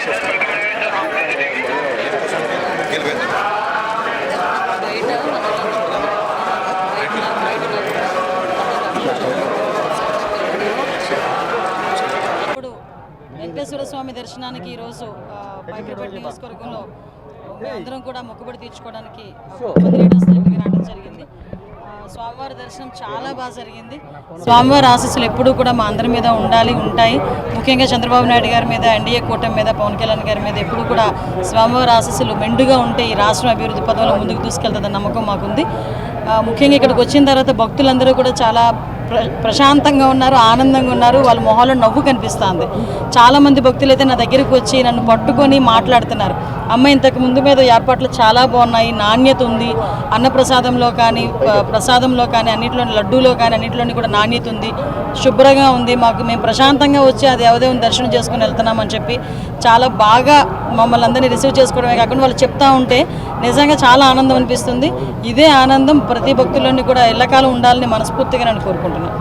ఇప్పుడు వెంకటేశ్వర స్వామి దర్శనానికి ఈరోజు పైకిపేట నియోజకవర్గంలో అందరం కూడా మొక్కుబడి తీర్చుకోవడానికి రావడం జరిగింది. స్వామివారి దర్శనం చాలా బాగా జరిగింది. స్వామివారి ఆశీస్సులు ఎప్పుడూ కూడా మా అందరి మీద ఉంటాయి. ముఖ్యంగా చంద్రబాబు నాయుడు గారి మీద, ఎన్డీఏ కూటమి మీద, పవన్ కళ్యాణ్ గారి మీద ఎప్పుడూ కూడా స్వామివారి ఆశీస్సులు మెండుగా ఉంటే ఈ రాష్ట్రం అభివృద్ధి పదంలో ముందుకు తీసుకెళ్తుందన్న నమ్మకం మాకుంది. ముఖ్యంగా ఇక్కడికి వచ్చిన తర్వాత భక్తులందరూ కూడా చాలా ప్రశాంతంగా ఉన్నారు, ఆనందంగా ఉన్నారు. వాళ్ళ మొహాల్లో నవ్వు కనిపిస్తుంది. చాలామంది భక్తులు అయితే నా దగ్గరికి వచ్చి నన్ను పట్టుకొని మాట్లాడుతున్నారు. అమ్మ ఇంతకు ముందు మీద ఏర్పాట్లు చాలా బాగున్నాయి, నాణ్యత ఉంది, అన్నప్రసాదంలో కానీ అన్నింటిలోని లడ్డూలో కానీ అన్నింటిలోని కూడా నాణ్యత ఉంది, శుభ్రంగా ఉంది. మేము ప్రశాంతంగా వచ్చి ఆ దేవదేవుని దర్శనం చేసుకుని వెళ్తున్నామని చెప్పి చాలా బాగా మమ్మల్ని అందరినీ రిసీవ్ చేసుకోవడమే కాకుండా వాళ్ళు చెప్తా ఉంటే నిజంగా చాలా ఆనందం అనిపిస్తుంది. ఇదే ఆనందం ప్రతి భక్తుల్లోని కూడా ఎల్లకాలం ఉండాలని మనస్ఫూర్తిగా నేను కోరుకుంటున్నాను.